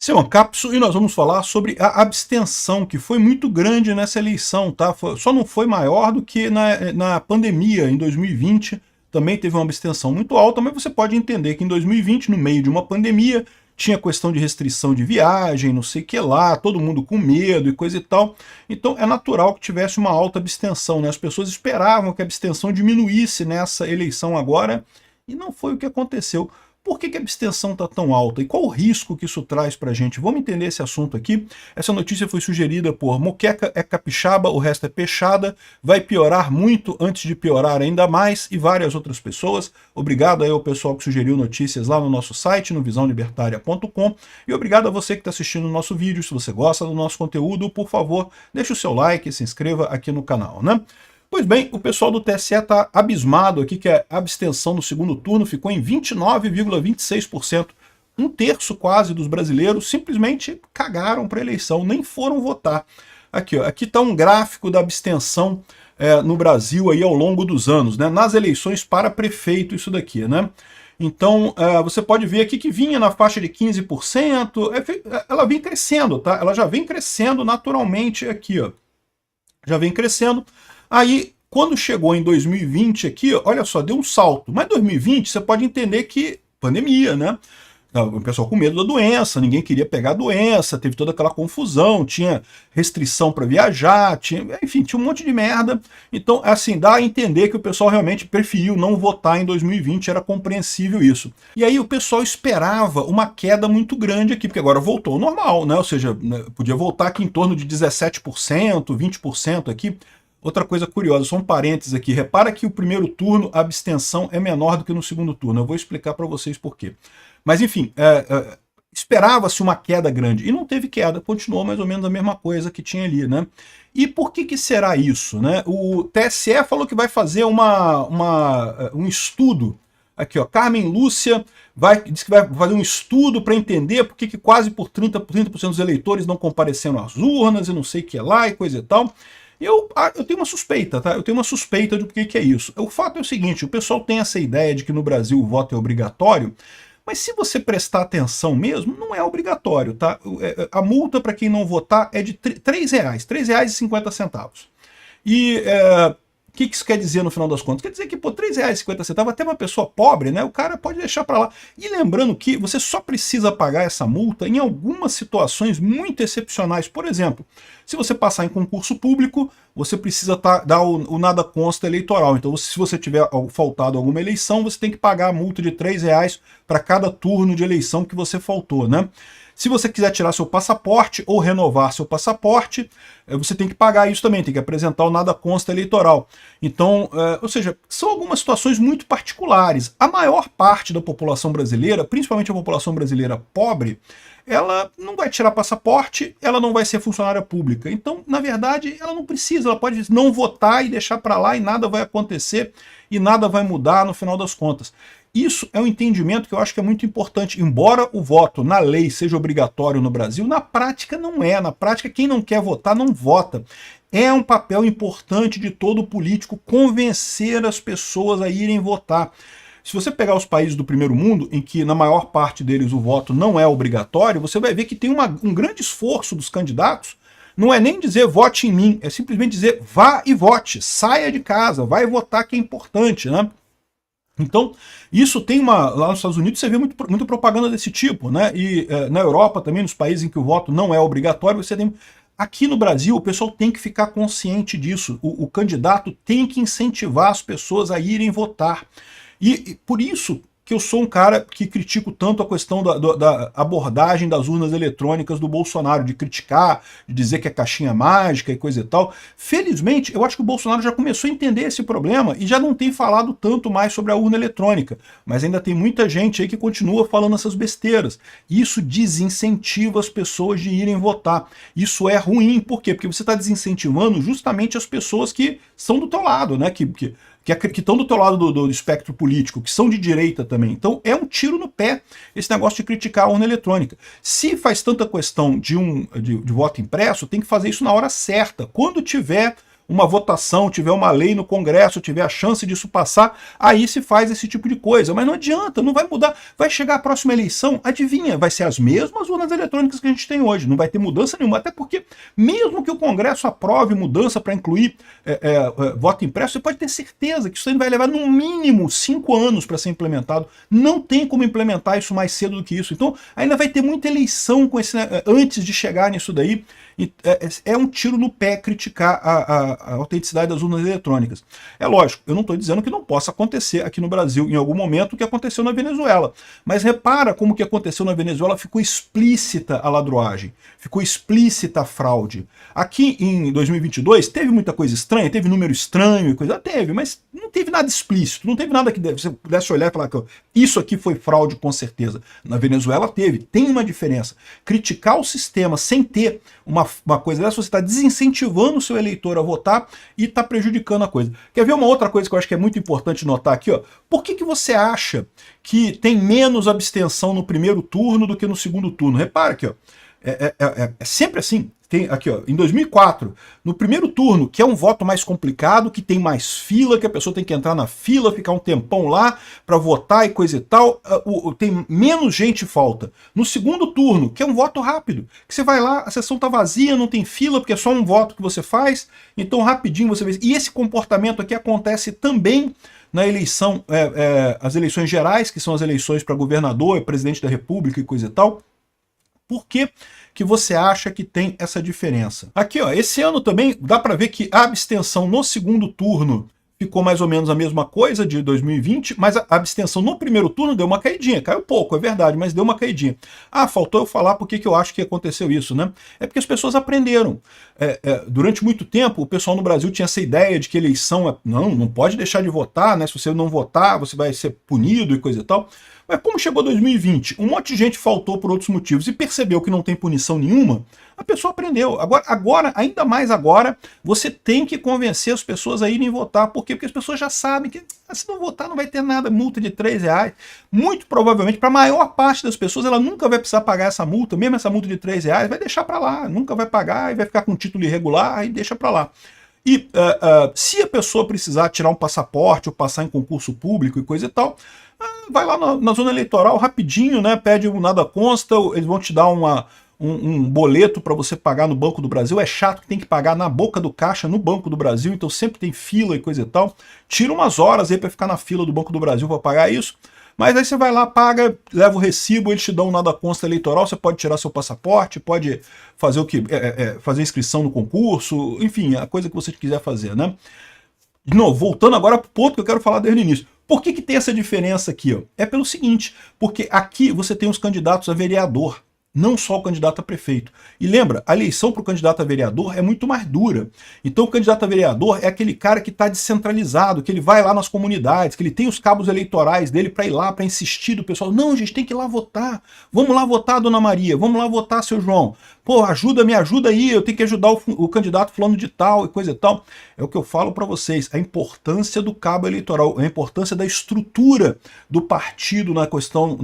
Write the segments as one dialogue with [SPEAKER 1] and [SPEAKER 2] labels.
[SPEAKER 1] Simão Capso, e nós vamos falar sobre a abstenção, que foi muito grande nessa eleição, tá? Só não foi maior do que na pandemia, em 2020, também teve uma abstenção muito alta, mas você pode entender que em 2020, no meio de uma pandemia, tinha questão de restrição de viagem, não sei o que lá, todo mundo com medo e coisa e tal, então é natural que tivesse uma alta abstenção, né? As pessoas esperavam que a abstenção diminuísse nessa eleição agora, e não foi o que aconteceu. Por que a abstenção está tão alta e qual o risco que isso traz para a gente? Vamos entender esse assunto aqui. Essa notícia foi sugerida por Moqueca é capixaba, o resto é peixada, vai piorar muito antes de piorar ainda mais, e várias outras pessoas. Obrigado aí ao pessoal que sugeriu notícias lá no nosso site, no visãolibertaria.com, e obrigado a você que está assistindo o nosso vídeo. Se você gosta do nosso conteúdo, por favor, deixe o seu like e se inscreva aqui no canal, né? Pois bem, o pessoal do TSE está abismado aqui que a abstenção no segundo turno ficou em 29,26%. Um terço quase dos brasileiros simplesmente cagaram para a eleição, nem foram votar. Aqui está um gráfico da abstenção no Brasil aí ao longo dos anos, né? Nas eleições para prefeito, isso daqui, né? Então, você pode ver aqui que vinha na faixa de 15%, ela vem crescendo, tá? Ela já vem crescendo naturalmente aqui, ó. Já vem crescendo. Aí, quando chegou em 2020 aqui, olha só, deu um salto. Mas 2020 você pode entender que pandemia, né? O pessoal com medo da doença, ninguém queria pegar a doença, teve toda aquela confusão, tinha restrição para viajar, enfim, tinha um monte de merda. Então, assim, dá a entender que o pessoal realmente preferiu não votar em 2020, era compreensível isso. E aí o pessoal esperava uma queda muito grande aqui, porque agora voltou ao normal, né? Ou seja, podia voltar aqui em torno de 17%, 20% aqui. Outra coisa curiosa, só um parênteses aqui, repara que o primeiro turno a abstenção é menor do que no segundo turno, eu vou explicar para vocês por quê. Mas enfim, esperava-se uma queda grande, e não teve queda, continuou mais ou menos a mesma coisa que tinha ali, né? E por que será isso, né? O TSE falou que vai fazer um estudo, aqui ó, Carmen Lúcia disse que vai fazer um estudo para entender por que quase por 30% dos eleitores não compareceram às urnas e não sei o que lá e coisa e tal. Eu tenho uma suspeita, tá? Eu tenho uma suspeita do que é isso. O fato é o seguinte, o pessoal tem essa ideia de que no Brasil o voto é obrigatório, mas se você prestar atenção mesmo, não é obrigatório, tá? A multa para quem não votar é de R$ 3,00, R$ 3,50. E o que isso quer dizer no final das contas? Quer dizer que, pô, R$ 3,50, até uma pessoa pobre, né? O cara pode deixar para lá. E lembrando que você só precisa pagar essa multa em algumas situações muito excepcionais. Por exemplo, se você passar em concurso público, você precisa dar o nada consta eleitoral. Então, se você tiver faltado alguma eleição, você tem que pagar a multa de R$ 3,00 para cada turno de eleição que você faltou, né? Se você quiser tirar seu passaporte ou renovar seu passaporte, você tem que pagar isso também, tem que apresentar o nada consta eleitoral. Então, ou seja, são algumas situações muito particulares. A maior parte da população brasileira, principalmente a população brasileira pobre, ela não vai tirar passaporte, ela não vai ser funcionária pública. Então, na verdade, ela não precisa, ela pode não votar e deixar para lá e nada vai acontecer e nada vai mudar no final das contas. Isso é um entendimento que eu acho que é muito importante. Embora o voto na lei seja obrigatório no Brasil, na prática não é. Na prática, quem não quer votar, não vota. É um papel importante de todo político convencer as pessoas a irem votar. Se você pegar os países do primeiro mundo, em que na maior parte deles o voto não é obrigatório, você vai ver que tem um grande esforço dos candidatos. Não é nem dizer vote em mim, é simplesmente dizer vá e vote, saia de casa, vai votar que é importante, né? Então, isso tem lá nos Estados Unidos você vê muito propaganda desse tipo, né? E na Europa também, nos países em que o voto não é obrigatório, você tem... Aqui no Brasil, o pessoal tem que ficar consciente disso. O candidato tem que incentivar as pessoas a irem votar. E por isso que eu sou um cara que critico tanto a questão da abordagem das urnas eletrônicas do Bolsonaro, de criticar, de dizer que é caixinha mágica e coisa e tal. Felizmente, eu acho que o Bolsonaro já começou a entender esse problema e já não tem falado tanto mais sobre a urna eletrônica, mas ainda tem muita gente aí que continua falando essas besteiras. Isso desincentiva as pessoas de irem votar. Isso é ruim, por quê? Porque você está desincentivando justamente as pessoas que são do teu lado, né? Que estão do teu lado do espectro político, que são de direita também. Então é um tiro no pé esse negócio de criticar a urna eletrônica. Se faz tanta questão de voto impresso, tem que fazer isso na hora certa. Quando tiver uma votação, tiver uma lei no Congresso, tiver a chance disso passar, aí se faz esse tipo de coisa. Mas não adianta, não vai mudar. Vai chegar a próxima eleição, adivinha, vai ser as mesmas urnas eletrônicas que a gente tem hoje. Não vai ter mudança nenhuma, até porque mesmo que o Congresso aprove mudança para incluir voto impresso, você pode ter certeza que isso aí vai levar no mínimo 5 anos para ser implementado. Não tem como implementar isso mais cedo do que isso. Então ainda vai ter muita eleição com esse, antes de chegar nisso daí. É um tiro no pé criticar a autenticidade das urnas eletrônicas. É lógico, eu não estou dizendo que não possa acontecer aqui no Brasil em algum momento o que aconteceu na Venezuela. Mas repara como o que aconteceu na Venezuela ficou explícita a ladroagem, ficou explícita a fraude. Aqui em 2022 teve muita coisa estranha, teve número estranho e coisa, teve, mas não teve nada explícito, não teve nada que você pudesse olhar e falar que isso aqui foi fraude com certeza. Na Venezuela tem uma diferença. Criticar o sistema sem ter uma coisa dessa, você está desincentivando o seu eleitor a votar e está prejudicando a coisa. Quer ver uma outra coisa que eu acho que é muito importante notar aqui? Ó? Por que você acha que tem menos abstenção no primeiro turno do que no segundo turno? Repara aqui, ó. É sempre assim. Tem aqui, ó, em 2004, no primeiro turno, que é um voto mais complicado, que tem mais fila, que a pessoa tem que entrar na fila, ficar um tempão lá para votar e coisa e tal, tem menos gente falta. No segundo turno, que é um voto rápido, que você vai lá, a sessão tá vazia, não tem fila, porque é só um voto que você faz, então rapidinho você vê. E esse comportamento aqui acontece também na eleição, as eleições gerais, que são as eleições para governador, presidente da república e coisa e tal. Por que você acha que tem essa diferença? Aqui, ó, esse ano também dá para ver que a abstenção no segundo turno ficou mais ou menos a mesma coisa de 2020, mas a abstenção no primeiro turno deu uma caidinha. Caiu pouco, é verdade, mas deu uma caidinha. Ah, faltou eu falar por que eu acho que aconteceu isso, né? É porque as pessoas aprenderam. Durante muito tempo, o pessoal no Brasil tinha essa ideia de que eleição não pode deixar de votar, né? Se você não votar, você vai ser punido e coisa e tal. Mas como chegou 2020, um monte de gente faltou por outros motivos e percebeu que não tem punição nenhuma, a pessoa aprendeu. Agora, ainda mais agora, você tem que convencer as pessoas a irem votar. Por quê? Porque as pessoas já sabem que se não votar não vai ter nada, multa de R$3. Muito provavelmente, para a maior parte das pessoas, ela nunca vai precisar pagar essa multa, mesmo essa multa de R$3, vai deixar para lá, nunca vai pagar e vai ficar com título irregular e deixa para lá. E se a pessoa precisar tirar um passaporte ou passar em concurso público e coisa e tal, vai lá na zona eleitoral rapidinho, né? Pede um nada consta, eles vão te dar um boleto para você pagar no Banco do Brasil. É chato que tem que pagar na boca do caixa no Banco do Brasil, então sempre tem fila e coisa e tal. Tira umas horas aí para ficar na fila do Banco do Brasil para pagar isso. Mas aí você vai lá, paga, leva o recibo, eles te dão um nada consta eleitoral, você pode tirar seu passaporte, pode fazer o que? Fazer inscrição no concurso, enfim, a coisa que você quiser fazer, né? De novo, voltando agora para o ponto que eu quero falar desde o início. Por que tem essa diferença aqui? Ó? É pelo seguinte, porque aqui você tem os candidatos a vereador, não só o candidato a prefeito. E lembra, a eleição para o candidato a vereador é muito mais dura. Então o candidato a vereador é aquele cara que está descentralizado, que ele vai lá nas comunidades, que ele tem os cabos eleitorais dele para ir lá, para insistir do pessoal. Não, gente, tem que ir lá votar. Vamos lá votar, dona Maria. Vamos lá votar, seu João. Pô, me ajuda aí, eu tenho que ajudar o candidato fulano de tal e coisa e tal. É o que eu falo para vocês, a importância do cabo eleitoral, a importância da estrutura do partido na questão,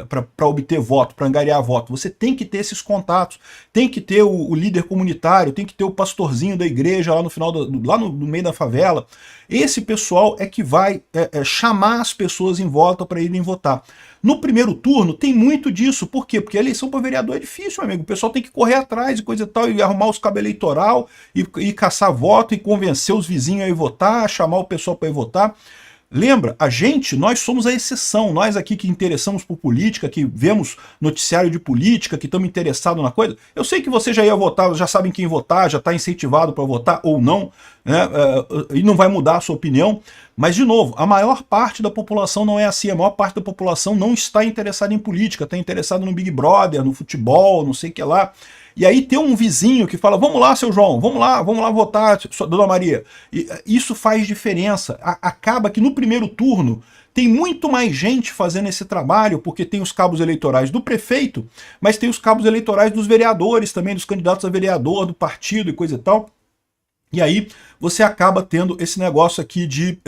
[SPEAKER 1] para obter voto, para angariar voto. Você tem que ter esses contatos, tem que ter o líder comunitário, tem que ter o pastorzinho da igreja lá no final, lá no meio da favela. Esse pessoal é que vai chamar as pessoas em volta para irem votar. No primeiro turno tem muito disso. Por quê? Porque a eleição para vereador é difícil, meu amigo. O pessoal tem que correr atrás e coisa e tal, e arrumar os cabos eleitoral, e caçar voto, e convencer os vizinhos a ir votar, chamar o pessoal para ir votar. Lembra, nós somos a exceção, nós aqui que interessamos por política, que vemos noticiário de política, que estamos interessados na coisa. Eu sei que você já ia votar, já sabem quem votar, já está incentivado para votar ou não, né? E não vai mudar a sua opinião. Mas, de novo, a maior parte da população não é assim, a maior parte da população não está interessada em política, está interessada no Big Brother, no futebol, não sei o que lá. E aí tem um vizinho que fala, vamos lá, seu João, vamos lá votar, dona Maria. E isso faz diferença. Acaba que no primeiro turno tem muito mais gente fazendo esse trabalho, porque tem os cabos eleitorais do prefeito, mas tem os cabos eleitorais dos vereadores também, dos candidatos a vereador, do partido e coisa e tal. E aí você acaba tendo esse negócio aqui de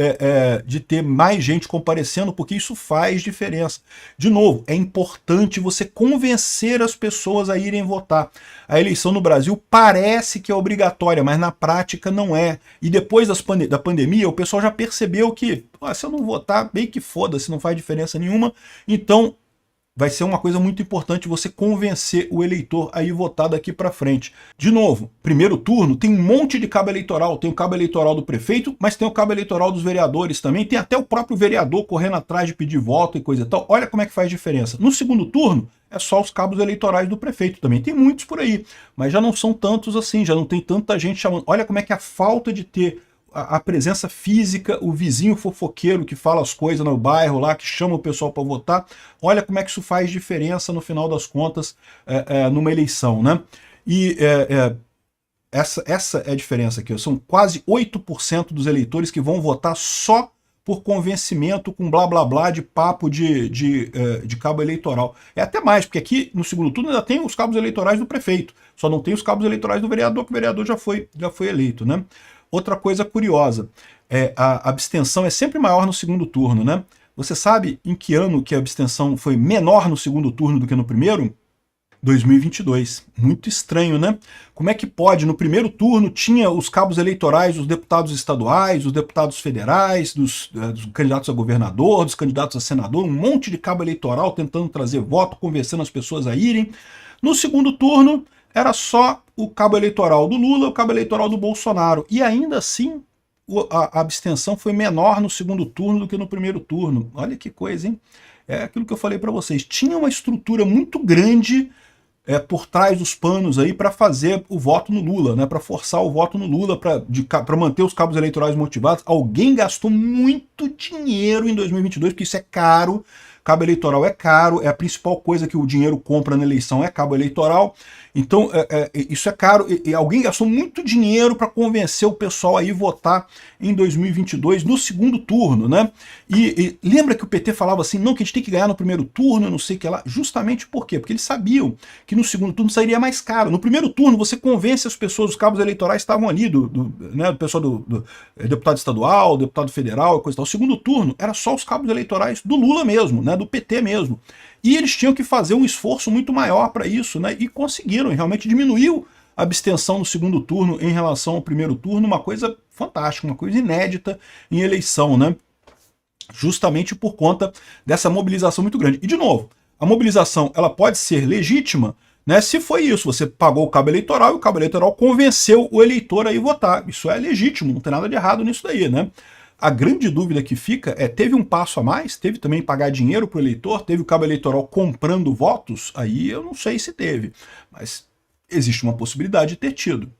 [SPEAKER 1] ter mais gente comparecendo, porque isso faz diferença. De novo, é importante você convencer as pessoas a irem votar. A eleição no Brasil parece que é obrigatória, mas na prática não é. E depois da pandemia, o pessoal já percebeu que se eu não votar, bem que foda-se, não faz diferença nenhuma. Então vai ser uma coisa muito importante você convencer o eleitor a ir votar daqui para frente. De novo, primeiro turno tem um monte de cabo eleitoral. Tem o cabo eleitoral do prefeito, mas tem o cabo eleitoral dos vereadores também. Tem até o próprio vereador correndo atrás de pedir voto e coisa e tal. Olha como é que faz diferença. No segundo turno, é só os cabos eleitorais do prefeito também. Tem muitos por aí, mas já não são tantos assim, já não tem tanta gente chamando. Olha como é que a falta de ter a presença física, o vizinho fofoqueiro que fala as coisas no bairro lá, que chama o pessoal para votar, olha como é que isso faz diferença no final das contas numa eleição, né? E essa é a diferença aqui, são quase 8% dos eleitores que vão votar só por convencimento com blá blá blá de papo de cabo eleitoral. É até mais, porque aqui no segundo turno ainda tem os cabos eleitorais do prefeito, só não tem os cabos eleitorais do vereador, que o vereador já foi eleito, né? Outra coisa curiosa, a abstenção é sempre maior no segundo turno, né? Você sabe em que ano que a abstenção foi menor no segundo turno do que no primeiro? 2022. Muito estranho, né? Como é que pode? No primeiro turno tinha os cabos eleitorais dos deputados estaduais, dos deputados federais, dos candidatos a governador, dos candidatos a senador, um monte de cabo eleitoral tentando trazer voto, convencendo as pessoas a irem. No segundo turno, era só o cabo eleitoral do Lula, o cabo eleitoral do Bolsonaro. E ainda assim, a abstenção foi menor no segundo turno do que no primeiro turno. Olha que coisa, hein? É aquilo que eu falei para vocês. Tinha uma estrutura muito grande por trás dos panos aí para fazer o voto no Lula, né? Para forçar o voto no Lula, para manter os cabos eleitorais motivados. Alguém gastou muito dinheiro em 2022, porque isso é caro. Cabo eleitoral é caro, é a principal coisa que o dinheiro compra na eleição, é cabo eleitoral. Então, isso é caro, e alguém gastou muito dinheiro para convencer o pessoal a ir votar em 2022 no segundo turno, né? E lembra que o PT falava assim, não, que a gente tem que ganhar no primeiro turno, não sei o que lá, justamente por quê? Porque eles sabiam que no segundo turno sairia mais caro. No primeiro turno você convence as pessoas, os cabos eleitorais estavam ali, do pessoal do deputado estadual, deputado federal, coisa e tal. O segundo turno era só os cabos eleitorais do Lula mesmo, né? Do PT mesmo. E eles tinham que fazer um esforço muito maior para isso, né? E conseguiram, e realmente diminuiu a abstenção no segundo turno em relação ao primeiro turno, uma coisa fantástica, uma coisa inédita em eleição, né? Justamente por conta dessa mobilização muito grande. E, de novo, a mobilização ela pode ser legítima, né? Se foi isso, você pagou o cabo eleitoral e o cabo eleitoral convenceu o eleitor a ir votar. Isso é legítimo, não tem nada de errado nisso daí, né? A grande dúvida que fica teve um passo a mais? Teve também pagar dinheiro para o eleitor? Teve o cabo eleitoral comprando votos? Aí eu não sei se teve, mas existe uma possibilidade de ter tido.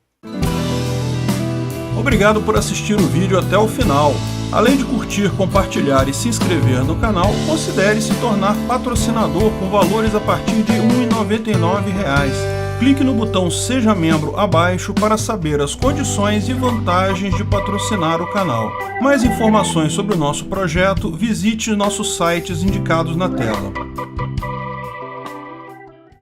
[SPEAKER 1] Obrigado por assistir o vídeo até o final. Além de curtir, compartilhar e se inscrever no canal, considere se tornar patrocinador com valores a partir de R$ 1,99. Clique no botão Seja Membro abaixo para saber as condições e vantagens de patrocinar o canal. Mais informações sobre o nosso projeto, visite nossos sites indicados na tela.